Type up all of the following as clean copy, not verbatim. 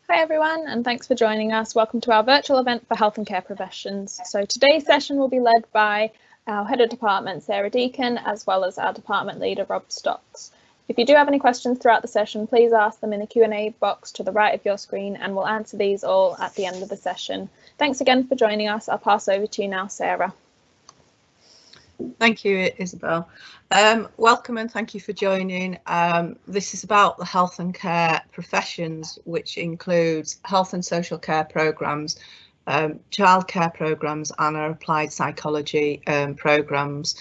Hi everyone, and thanks for joining us. Welcome to our virtual event for health and care professions. So today's session will be led by our head of department, Sarah Deacon, as well as our department leader, Rob Stocks. If you do have any questions throughout the session, please ask them in the Q&A box to the right of your screen, and we'll answer these all at the end of the session. Thanks again for joining us. I'll pass over to you now, Sarah. Thank you, Isabel. Welcome and thank you for joining. This is about the health and care professions, which includes health and social care programmes, childcare programmes and our applied psychology programmes.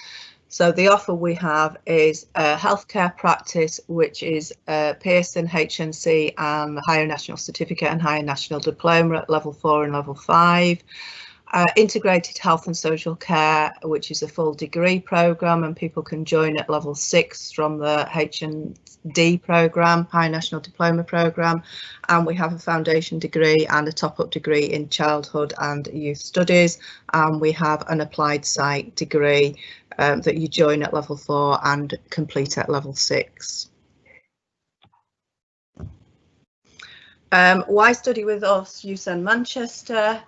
So the offer we have is a healthcare practice, which is Pearson, HNC and the Higher National Certificate and Higher National Diploma at Level 4 and Level 5. Integrated health and social care, which is a full degree programme, and people can join at level 6 from the HND programme, High National Diploma programme, and we have a foundation degree and a top-up degree in childhood and youth studies, and we have an applied psych degree that you join at level 4 and complete at level 6. Why study with us, UCEN Manchester?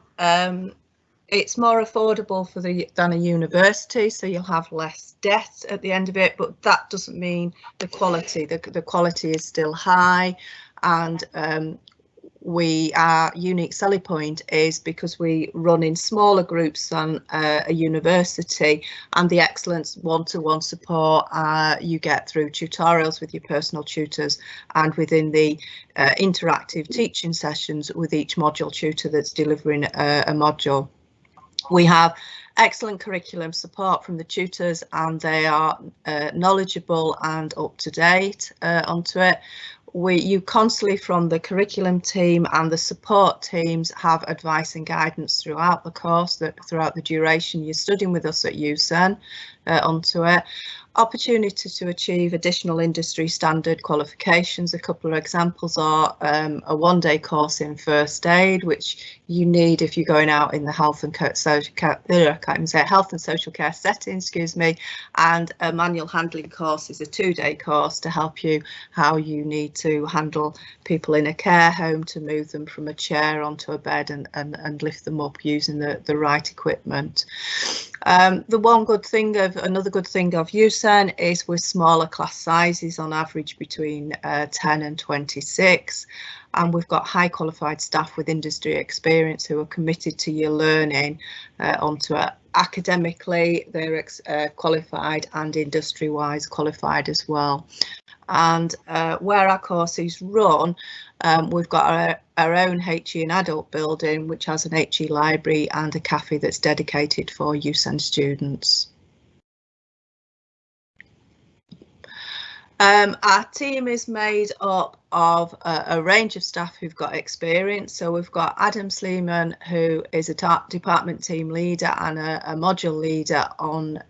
It's more affordable than a university, so you'll have less debt at the end of it, but that doesn't mean the quality. The quality is still high, and our unique selling point is because we run in smaller groups than a university, and the excellent one-to-one support you get through tutorials with your personal tutors and within the interactive teaching sessions with each module tutor that's delivering a module. We have excellent curriculum support from the tutors, and they are knowledgeable and up to date onto it. You constantly, from the curriculum team and the support teams, have advice and guidance throughout the course, throughout the duration you're studying with us at UCEN onto it. Opportunity to achieve additional industry standard qualifications. A couple of examples are a one-day course in first aid, which you need if you're going out in the health and social care, health and social care setting, and a manual handling course is a 2-day course to help you how you need to handle people in a care home, to move them from a chair onto a bed and lift them up using the right equipment. Another good thing of UCEN is with smaller class sizes, on average between 10 and 26, and we've got high qualified staff with industry experience who are committed to your learning onto it. Academically, they're qualified and industry-wise qualified as well. And where our courses run, we've got our own HE and adult building, which has an HE library and a cafe that's dedicated for UCEN students. Our team is made up of a range of staff who've got experience. So we've got Adam Sleeman, who is a department team leader and a module leader on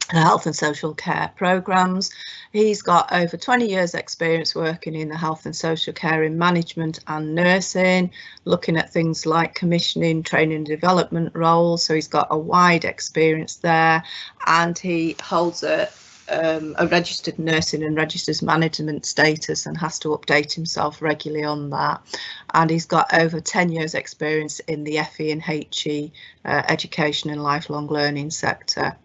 health and social care programmes. He's got over 20 years experience working in the health and social care in management and nursing, looking at things like commissioning, training and development roles. So he's got a wide experience there, and he holds a registered nursing and registered management status and has to update himself regularly on that. And he's got over 10 years experience in the FE and HE education and lifelong learning sector.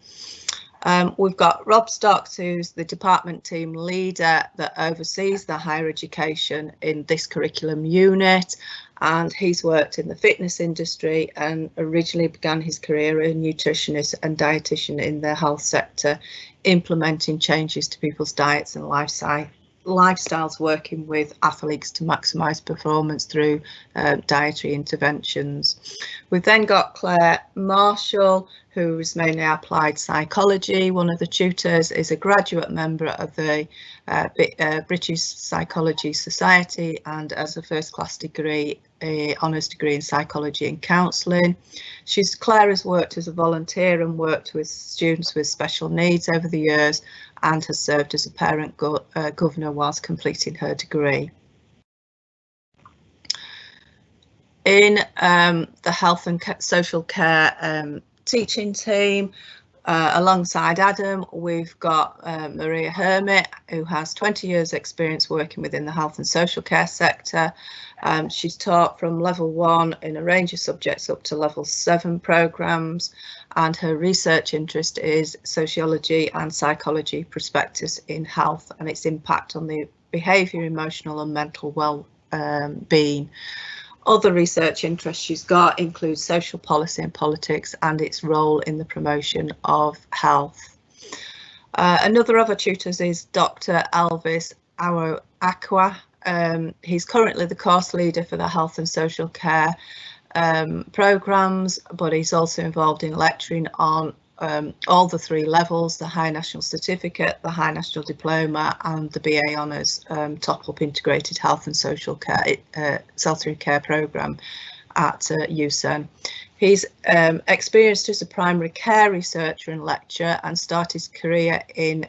We've got Rob Stocks, who's the department team leader that oversees the higher education in this curriculum unit, and he's worked in the fitness industry and originally began his career as a nutritionist and dietitian in the health sector, implementing changes to people's diets and lifestyles, working with athletes to maximise performance through dietary interventions. We've then got Claire Marshall, who is mainly applied psychology. One of the tutors is a graduate member of the British Psychology Society and as a first class degree, a honours degree in psychology and counselling. Claire has worked as a volunteer and worked with students with special needs over the years, and has served as a parent governor whilst completing her degree. In the health and social care teaching team, Alongside Adam, we've got Maria Hermit, who has 20 years experience working within the health and social care sector. She's taught from level 1 in a range of subjects up to level 7 programmes, and her research interest is sociology and psychology perspectives in health and its impact on the behaviour, emotional and mental well-being. Other research interests she's got include social policy and politics and its role in the promotion of health. Another of our tutors is Dr. Elvis Aqua. He's currently the course leader for the health and social care programmes, but he's also involved in lecturing on all the 3 levels: the High National Certificate, the High National Diploma and the BA Honours top-up integrated health and social care cell-through care programme at UCEN. He's experienced as a primary care researcher and lecturer and started his career in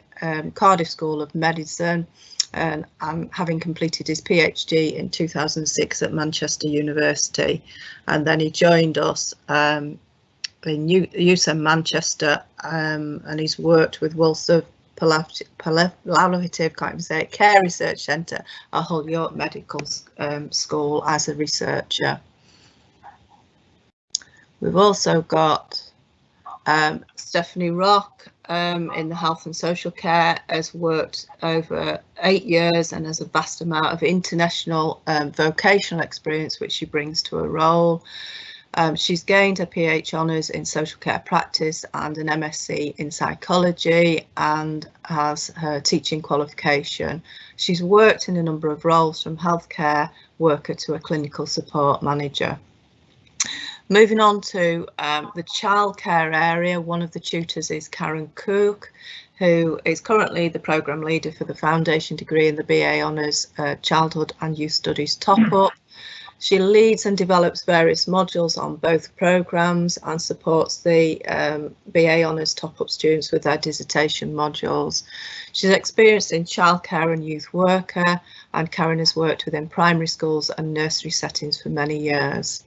Cardiff School of Medicine, and having completed his PhD in 2006 at Manchester University, and then he joined us in UCEN Manchester, and he's worked with Walsall Palliative Care Research Centre at Hull York Medical School as a researcher. We've also got Stephanie Rock in the health and social care, has worked over 8 years and has a vast amount of international vocational experience which she brings to her role. She's gained her PH Honours in social care practice and an MSc in psychology, and has her teaching qualification. She's worked in a number of roles, from healthcare worker to a clinical support manager. Moving on to the childcare area, one of the tutors is Karen Cook, who is currently the programme leader for the foundation degree in the BA Honours Childhood and Youth Studies top-up. She leads and develops various modules on both programmes and supports the BA Honours top-up students with their dissertation modules. She's experienced in childcare and youth worker, and Karen has worked within primary schools and nursery settings for many years.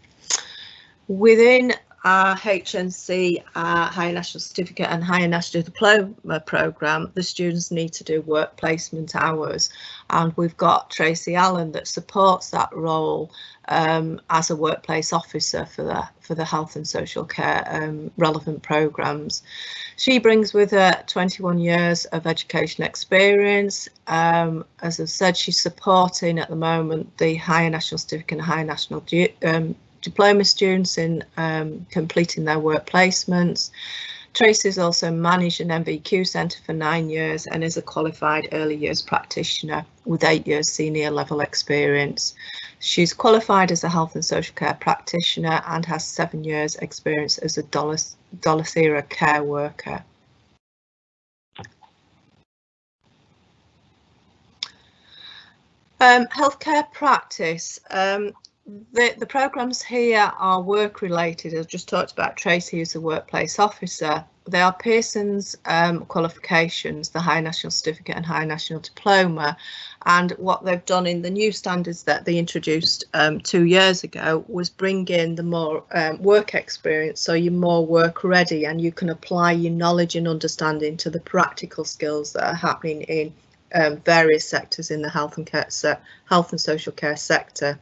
Within our HNC, Higher National Certificate and Higher National Diploma programme, the students need to do work placement hours, and we've got Tracy Allen that supports that role as a workplace officer for the health and social care relevant programmes. She brings with her 21 years of education experience. As I've said, she's supporting at the moment the Higher National Certificate and Higher National Diploma students in completing their work placements. Tracy's also managed an MVQ centre for 9 years and is a qualified early years practitioner with 8 years senior level experience. She's qualified as a health and social care practitioner and has 7 years experience as a Dolicera care worker. Healthcare practice. The programmes here are work related. I've just talked about Tracy, who's a workplace officer. They are Pearson's qualifications, the High National Certificate and High National Diploma. And what they've done in the new standards that they introduced 2 years ago was bring in the more work experience, so you're more work ready and you can apply your knowledge and understanding to the practical skills that are happening in various sectors in the health and social care sector.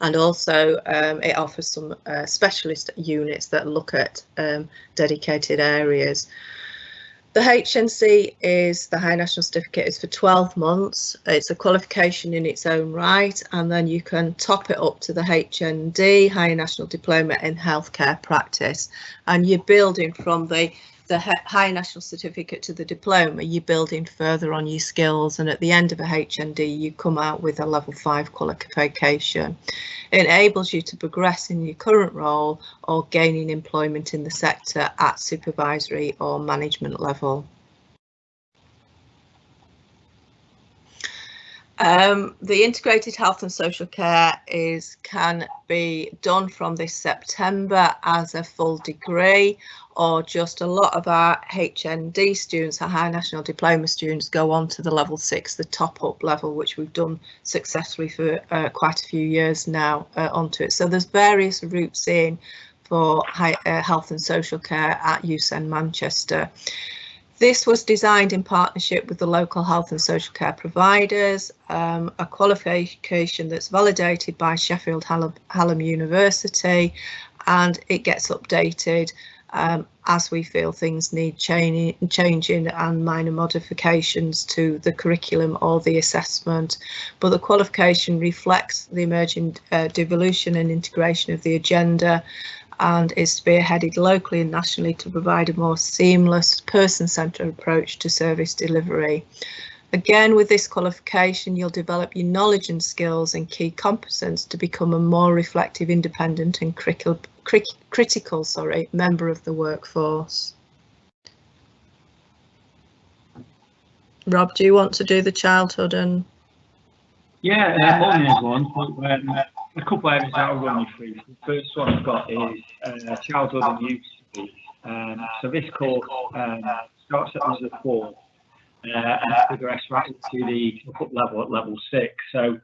And also it offers some specialist units that look at dedicated areas. The HNC is the High National Certificate is for 12 months. It's a qualification in its own right, and then you can top it up to the HND, High National Diploma in Healthcare Practice, and you're building from the High National Certificate to the diploma, you're building further on your skills, and at the end of a HND you come out with a level 5 qualification. It enables you to progress in your current role or gaining employment in the sector at supervisory or management level. The integrated health and social care can be done from this September as a full degree, or just a lot of our HND students, our High National Diploma students, go on to the level 6, the top-up level, which we've done successfully for quite a few years now onto it. So there's various routes in, for health and social care at UCEN Manchester. This was designed in partnership with the local health and social care providers, a qualification that's validated by Sheffield Hallam University, and it gets updated as we feel things need changing and minor modifications to the curriculum or the assessment. But the qualification reflects the emerging devolution and integration of the agenda, and is spearheaded locally and nationally to provide a more seamless, person-centred approach to service delivery. Again, with this qualification, you'll develop your knowledge and skills and key competence to become a more reflective, independent and critical member of the workforce. Rob, do you want to do the childhood and? Yeah, morning everyone. So, a couple of areas I'll run you through. The first one I've got is childhood and youth studies. So this course starts at level 4 and progress right to the top level at level 6. So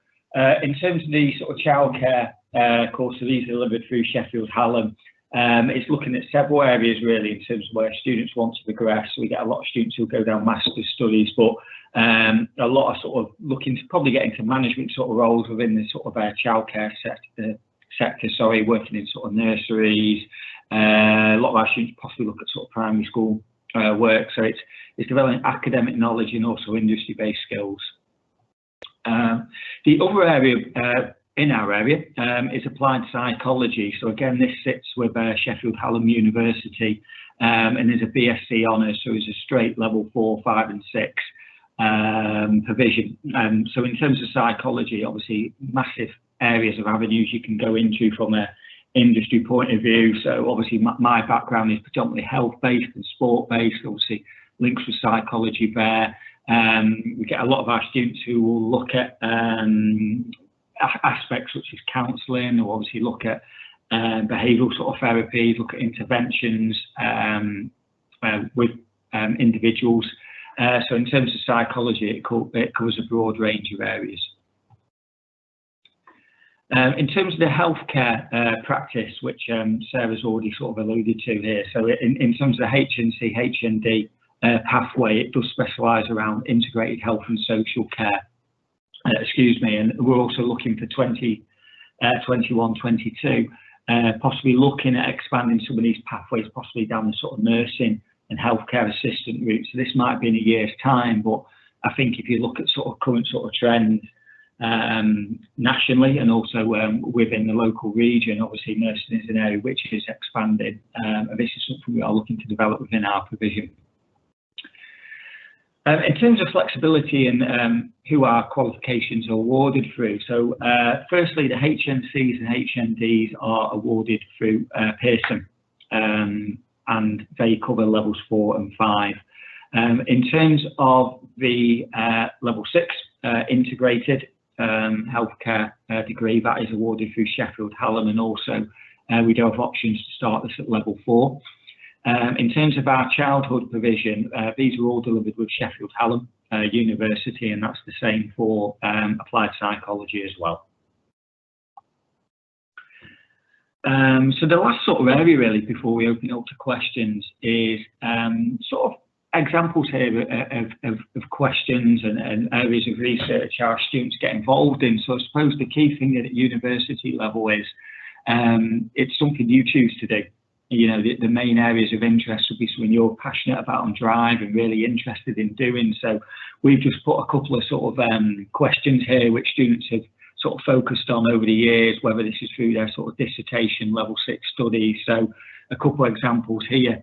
in terms of the sort of childcare course, so these are delivered through Sheffield Hallam. It's looking at several areas really in terms of where students want to progress. So we get a lot of students who go down master's studies, but a lot of sort of looking to probably get into management sort of roles within the sort of childcare sector, sorry, working in sort of nurseries. A lot of our students possibly look at sort of primary school work. So it's developing academic knowledge and also industry-based skills. The other area in our area is applied psychology. So again, this sits with Sheffield Hallam University, and there's a BSc honours, so it's a straight level 4, 5 and 6 provision. So in terms of psychology, obviously massive areas of avenues you can go into from an industry point of view. So obviously my background is predominantly health-based and sport-based, obviously links with psychology there. We get a lot of our students who will look at aspects such as counselling, or obviously look at behavioural sort of therapies, look at interventions with individuals. So in terms of psychology, it covers a broad range of areas. In terms of the healthcare practice, which Sarah's already sort of alluded to here, so in terms of the HNC, HND pathway, it does specialise around integrated health and social care. And we're also looking for 21, 22, possibly looking at expanding some of these pathways, possibly down the sort of nursing and healthcare assistant route. So this might be in a year's time, but I think if you look at sort of current sort of trends nationally and also within the local region, obviously nursing is an area which is expanding, and this is something we are looking to develop within our provision. In terms of flexibility and who our qualifications are awarded through, so firstly the HNCs and HNDs are awarded through Pearson, and they cover levels 4 and 5. In terms of the level 6 integrated healthcare degree, that is awarded through Sheffield Hallam, and also we do have options to start this at level 4. In terms of our childhood provision, these are all delivered with Sheffield Hallam University, and that's the same for applied psychology as well. So the last sort of area really before we open it up to questions is sort of examples here of questions and areas of research our students get involved in. So I suppose the key thing at university level is it's something you choose to do. You know, the main areas of interest would be something you're passionate about and drive and really interested in doing. So we've just put a couple of sort of questions here which students have sort of focused on over the years, whether this is through their sort of dissertation, level 6 studies. So a couple of examples here,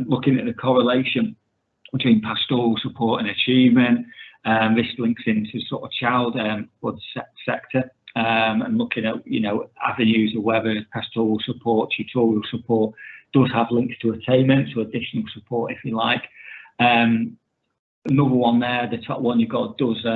looking at the correlation between pastoral support and achievement. This links into sort of child sector, and looking at, you know, avenues of whether pastoral support, tutorial support does have links to attainment, so additional support if you like. Another one there, the top one you've got, does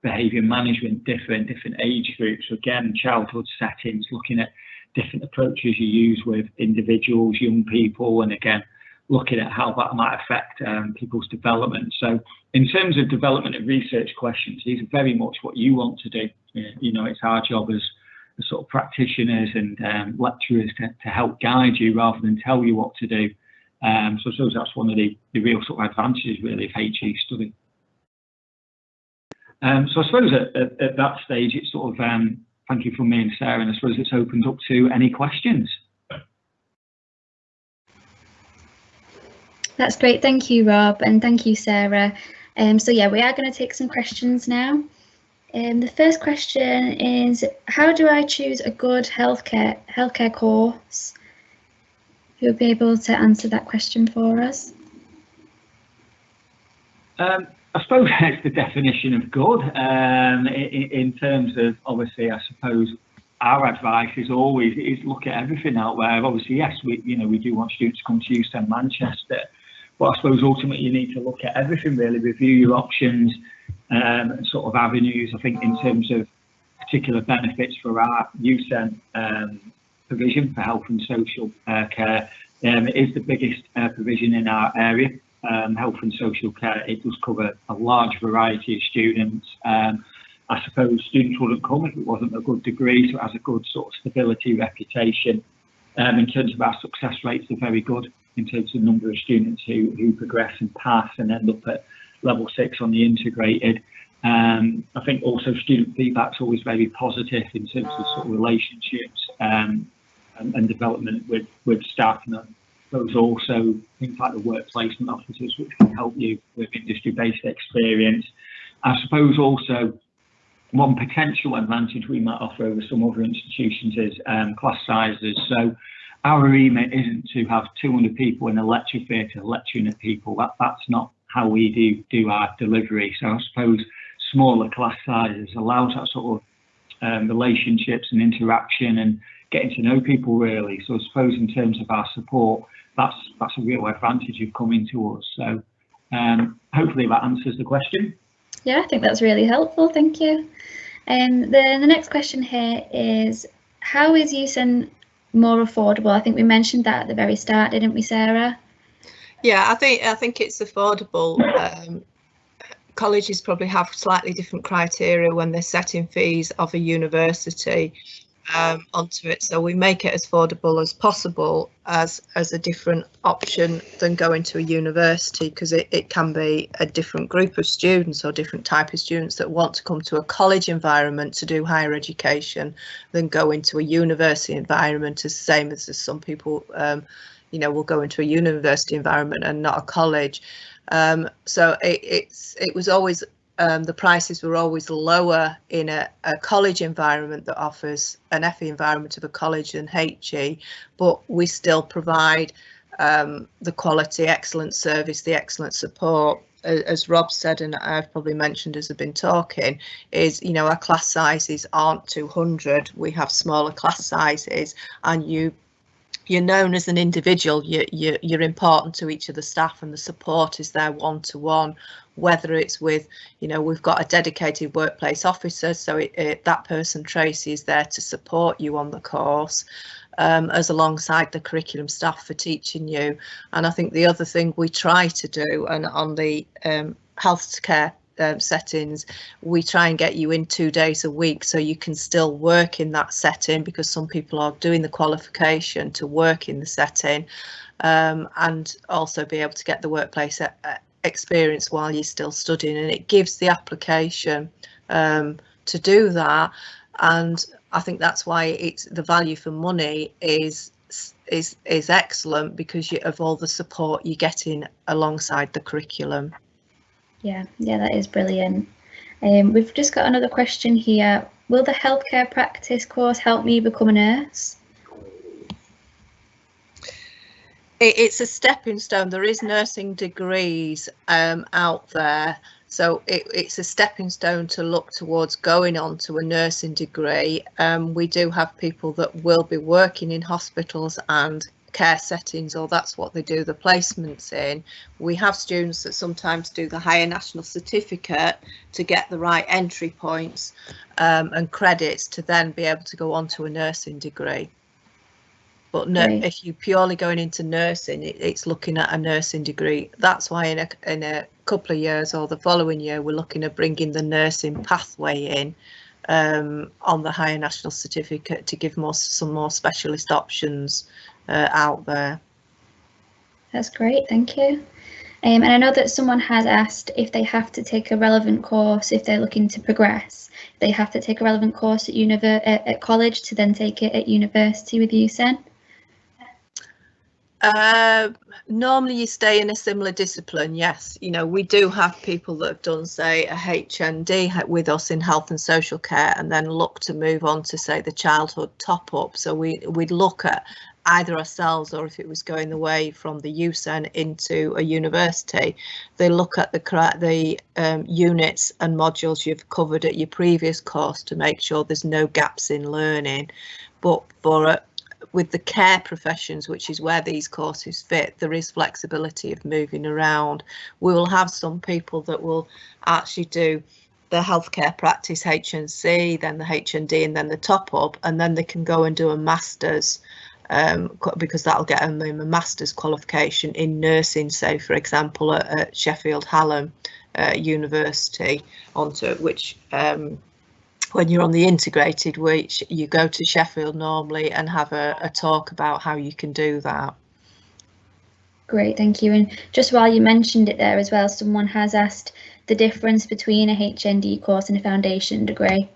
behaviour management, different age groups. So again, childhood settings, looking at different approaches you use with individuals, young people, and again, looking at how that might affect people's development. So in terms of development and research questions, these are very much what you want to do. You know, it's our job as sort of practitioners and lecturers to help guide you rather than tell you what to do. So I suppose that's one of the real sort of advantages really of HE study. So I suppose at that stage it's sort of thank you from me and Sarah, and I suppose it's opened up to any questions. That's great, thank you Rob, and thank you Sarah. So yeah, we are going to take some questions now. The first question is, how do I choose a good healthcare course? Who will be able to answer that question for us? I suppose it's the definition of good. In terms of, obviously, I suppose our advice is always look at everything out there. Obviously, yes, we do want students to come to UCEN Manchester, but I suppose ultimately you need to look at everything really, review your options and sort of avenues. I think in terms of particular benefits for our UCEN provision for health and social care, it is the biggest provision in our area. Health and social care, it does cover a large variety of students. I suppose students wouldn't come if it wasn't a good degree, so it has a good sort of stability reputation. In terms of our success rates, they're very good in terms of the number of students who progress and pass and end up at level 6 on the integrated. I think also student feedback's always very positive in terms of sort of relationships and development with staff. And those also things like the work placement officers, which can help you with industry-based experience. I suppose also one potential advantage we might offer over some other institutions is class sizes. So our remit isn't to have 200 people in a lecture theatre lecturing at people. That's not how we do our delivery. So I suppose smaller class sizes allows that sort of relationships and interaction and getting to know people really. So I suppose in terms of our support, that's a real advantage of coming to us. So hopefully that answers the question. Yeah, I think that's really helpful, thank you. The next question here is, how is UCEN more affordable? I think we mentioned that at the very start, didn't we, Sarah? Yeah, I think it's affordable. Colleges probably have slightly different criteria when they're setting fees of a university onto it, so we make it as affordable as possible as a different option than going to a university, because it can be a different group of students or different type of students that want to come to a college environment to do higher education than go into a university environment, as same as some people will go into a university environment and not a college. So it was always the prices were always lower in a college environment that offers an FE environment of a college than HE, but we still provide the quality, excellent service, the excellent support. As Rob said, and I've probably mentioned as I've been talking, is our class sizes aren't 200. We have smaller class sizes, and you're known as an individual. You're important to each of the staff, and the support is there one-to-one, whether it's with, we've got a dedicated workplace officer, so that person, Tracy, is there to support you on the course, as alongside the curriculum staff for teaching you. And I think the other thing we try to do, and on the healthcare settings, we try and get you in 2 days a week so you can still work in that setting, because some people are doing the qualification to work in the setting, and also be able to get the workplace experience while you're still studying, and it gives the application to do that. And I think that's why it's the value for money is excellent, because of all the support you're getting alongside the curriculum. Yeah, that is brilliant. We've just got another question here. Will the healthcare practice course help me become a nurse? It's a stepping stone. There is nursing degrees out there, so it's a stepping stone to look towards going on to a nursing degree. We do have people that will be working in hospitals and care settings, or that's what they do the placements in. We have students that sometimes do the higher national certificate to get the right entry points and credits to then be able to go on to a nursing degree. But if you're purely going into nursing, it's looking at a nursing degree. That's why in a couple of years or the following year, we're looking at bringing the nursing pathway in on the higher national certificate to give some more specialist options out there. That's great, thank you. And I know that someone has asked if they have to take a relevant course if they're looking to progress. They have to take a relevant course at college to then take it at university with UCEN. Normally you stay in a similar discipline, yes. You know, we do have people that have done, say, a HND with us in health and social care and then look to move on to, say, the childhood top-up. So we'd look at either ourselves, or if it was going away from the UCEN into a university, they look at the units and modules you've covered at your previous course to make sure there's no gaps in learning. But with the care professions, which is where these courses fit, there is flexibility of moving around. We will have some people that will actually do the healthcare practice HNC, then the HND, and then the top up, and then they can go and do a master's, because that'll get them a master's qualification in nursing, say, for example, at Sheffield Hallam University, onto it, which when you're on the integrated, which you go to Sheffield normally and have a talk about how you can do that. Great, thank you. And just while you mentioned it there as well, someone has asked the difference between a HND course and a foundation degree.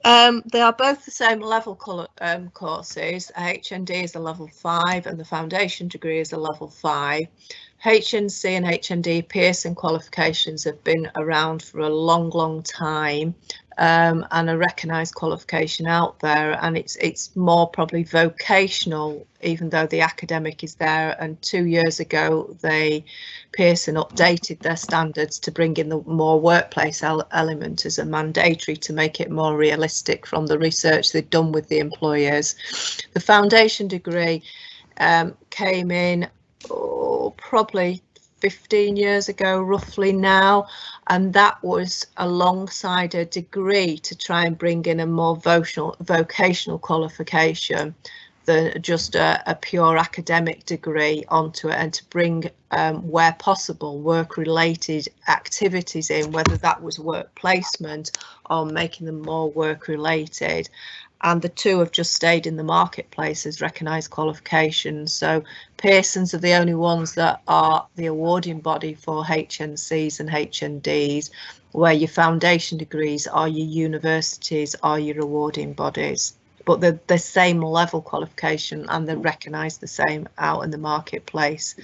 They are both the same level courses. A HND is a level 5 and the foundation degree is a level 5. HNC and HND Pearson qualifications have been around for a long time, and a recognised qualification out there, and it's more probably vocational, even though the academic is there. And 2 years ago Pearson updated their standards to bring in the more workplace element as a mandatory to make it more realistic from the research they'd done with the employers. The foundation degree came in probably 15 years ago roughly now, and that was alongside a degree to try and bring in a more vocational qualification than just a pure academic degree onto it, and to bring where possible work related activities in, whether that was work placement or making them more work related. And the two have just stayed in the marketplace as recognised qualifications. So Pearson's are the only ones that are the awarding body for HNCs and HNDs, where your foundation degrees are your universities are your awarding bodies. But they're the same level qualification and they're recognised the same out in the marketplace,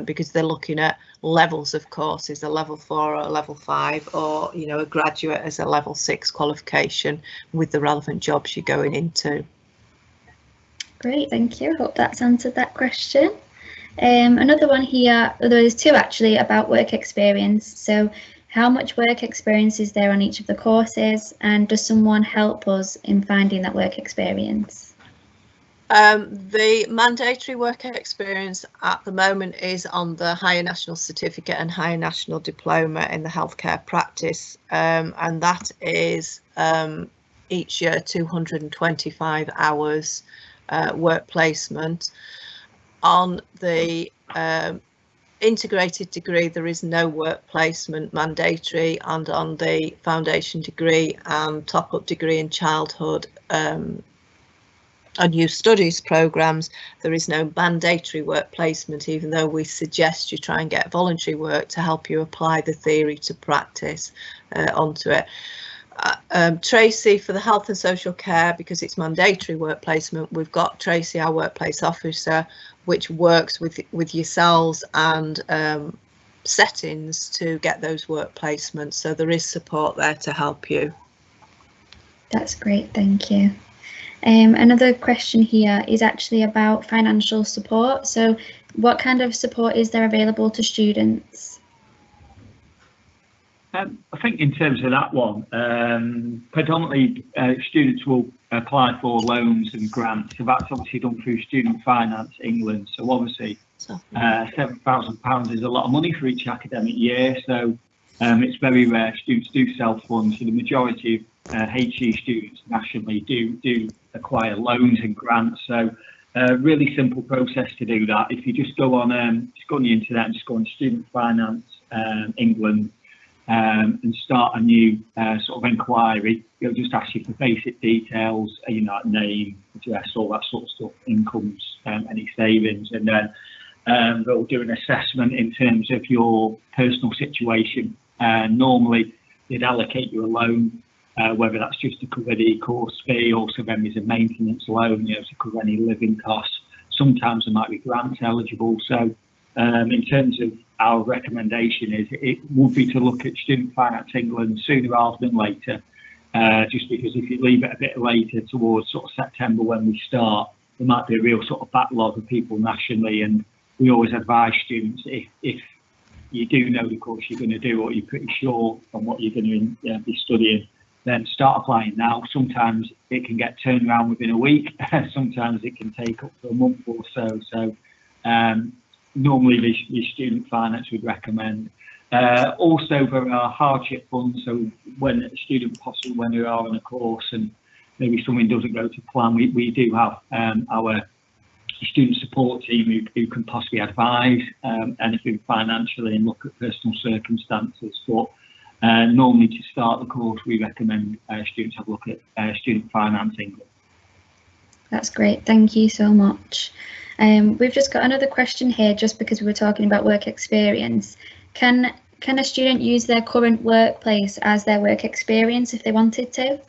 because they're looking at levels of courses, a level 4 or a level 5, or, you know, a graduate as a level 6 qualification with the relevant jobs you're going into. Great, thank you. Hope that's answered that question. Another one here, there's two actually, about work experience. So how much work experience is there on each of the courses, and does someone help us in finding that work experience? The mandatory work experience at the moment is on the Higher National Certificate and Higher National Diploma in the healthcare practice, and that is each year 225 hours work placement. On the integrated degree there is no work placement mandatory, and on the foundation degree and top-up degree in childhood and youth studies programs there is no mandatory work placement, even though we suggest you try and get voluntary work to help you apply the theory to practice onto it. Tracy, for the health and social care, because it's mandatory work placement, we've got Tracy, our workplace officer, which works with yourselves and settings to get those work placements, so there is support there to help you. That's great, thank you. Another question here is actually about financial support. So what kind of support is there available to students? I think in terms of that one, predominantly students will apply for loans and grants. So that's obviously done through Student Finance England. So obviously £7,000 is a lot of money for each academic year. So it's very rare students do self-fund. So the majority of HE students nationally do acquire loans and grants. So really simple process to do that. If you just go on the internet and just go on Student Finance England, and start a new sort of inquiry, it'll just ask you for basic details, like name, address, all that sort of stuff, incomes, any savings, and then they'll do an assessment in terms of your personal situation. Normally, they'd allocate you a loan, whether that's just to cover the course fee, also then there's a maintenance loan, to cover any living costs. Sometimes there might be grants eligible. So in terms of our recommendation is it would be to look at Student Finance England sooner rather than later, just because if you leave it a bit later towards sort of September when we start, there might be a real sort of backlog of people nationally, and we always advise students if you do know the course you're going to do, or you're pretty sure on what you're going to be studying, then start applying now. Sometimes it can get turned around within a week, sometimes it can take up to a month or so. So normally the student finance would recommend. Also there are hardship funds, so when a student possibly when they are on a course and maybe something doesn't go to plan, we do have our student support team who can possibly advise anything financially and look at personal circumstances. But normally to start the course, we recommend students have a look at Student Finance England. That's great, thank you so much. We've just got another question here, just because we were talking about work experience. Can a student use their current workplace as their work experience if they wanted to?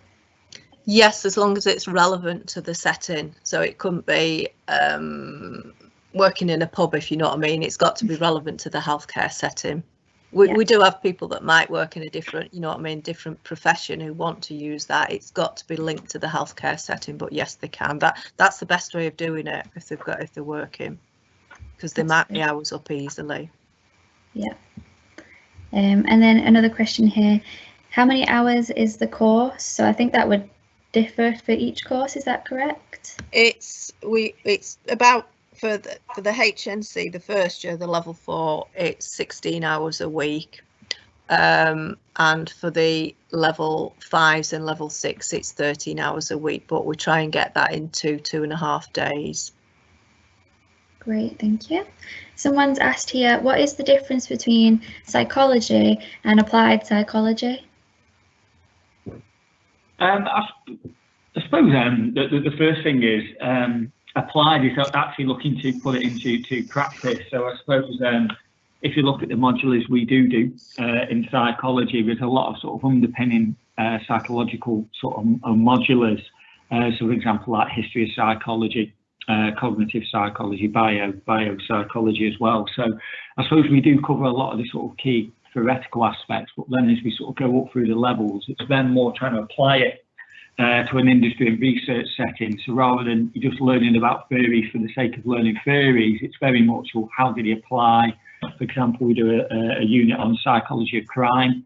Yes, as long as it's relevant to the setting. So it couldn't be working in a pub, if you know what I mean. It's got to be relevant to the healthcare setting. We do have people that might work in a different, different profession who want to use that. It's got to be linked to the healthcare setting, but yes, they can. That's the best way of doing it if they're working, because they might be hours up easily. Yeah. And then another question here: how many hours is the course? So I think that would differ for each course. Is that correct? It's about. For the HNC, the first year, the level 4, it's 16 hours a week, and for the level 5s and level 6, it's 13 hours a week, but we try and get that into 2.5 days. Great, thank you. Someone's asked here, what is the difference between psychology and applied psychology? I suppose the first thing is applied is actually looking to put it into practice. So I suppose if you look at the modules we do in psychology, there's a lot of sort of underpinning psychological sort of modulars. So for example, like history of psychology, cognitive psychology, biopsychology as well. So I suppose we do cover a lot of the sort of key theoretical aspects, but then as we sort of go up through the levels, it's then more trying to apply it to an industry and research setting. So rather than just learning about theories for the sake of learning theories, it's very much, well, how did he apply? For example, we do a unit on psychology of crime.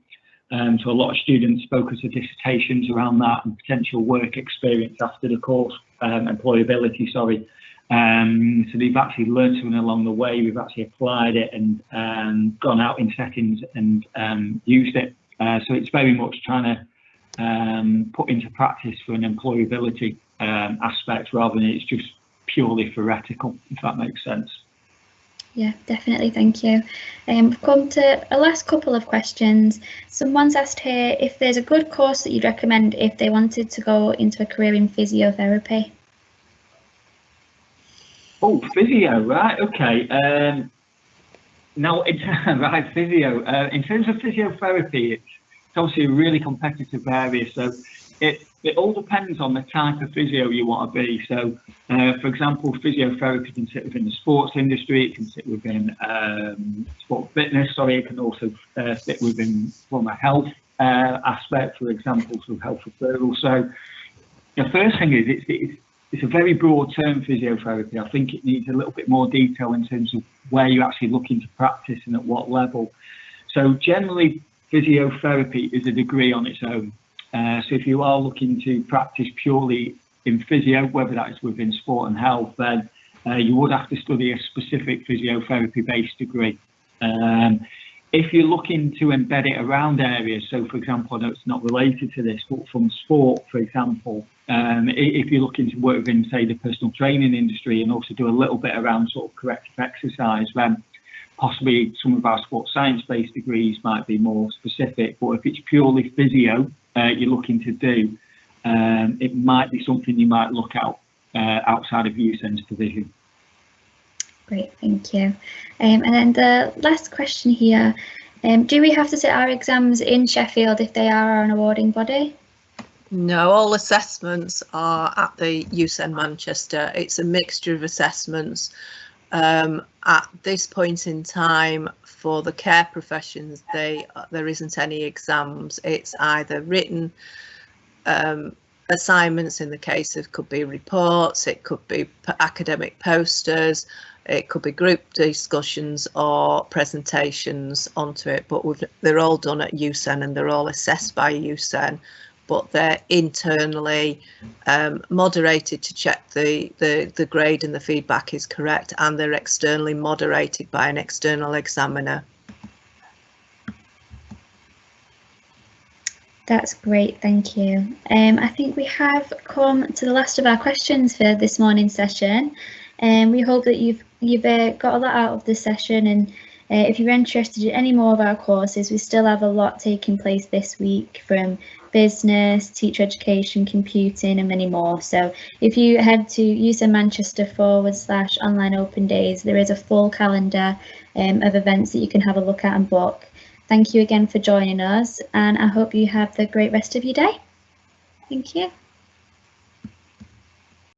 So a lot of students focus their dissertations around that and potential work experience after the course, employability, sorry. So they've actually learned something along the way. We've actually applied it and gone out in settings and used it. So it's very much trying to put into practice for an employability aspect rather than it's just purely theoretical, if that makes sense. Yeah, definitely, thank you. We've come to a last couple of questions. Someone's asked here if there's a good course that you'd recommend if they wanted to go into a career in physiotherapy. Oh, physio, right, okay. Now, right, physio. In terms of physiotherapy, it's obviously a really competitive area, so it all depends on the type of physio you want to be. So, for example, physiotherapy can sit within the sports industry, it can sit within sport fitness, it can also sit within from a health aspect, for example, through health referral. So the first thing is it's a very broad term, physiotherapy. I think it needs a little bit more detail in terms of where you're actually looking to practice and at what level. So generally, physiotherapy is a degree on its own. So if you are looking to practice purely in physio, whether that is within sport and health, then you would have to study a specific physiotherapy-based degree. If you're looking to embed it around areas, so for example, I know it's not related to this, but from sport, for example, if you're looking to work within, say, the personal training industry and also do a little bit around sort of corrective exercise, then Possibly some of our sports science-based degrees might be more specific, but if it's purely physio you're looking to do, it might be something you might look at outside of UCEN's provision. Great, thank you. And then the last question here, do we have to sit our exams in Sheffield if they are an awarding body? No, all assessments are at the UCEN Manchester. It's a mixture of assessments. At this point in time, for the care professions, there isn't any exams. It's either written assignments, in the case of, could be reports, it could be academic posters, it could be group discussions or presentations onto it, but they're all done at UCEN and they're all assessed by UCEN, but they're internally moderated to check the grade and the feedback is correct, and they're externally moderated by an external examiner. That's great, thank you. I think we have come to the last of our questions for this morning's session, and we hope that you've got a lot out of this session, and if you're interested in any more of our courses, we still have a lot taking place this week, from business, teacher education, computing and many more. So if you head to UCEN Manchester /online open days, there is a full calendar of events that you can have a look at and book. Thank you again for joining us, and I hope you have the great rest of your day. Thank you.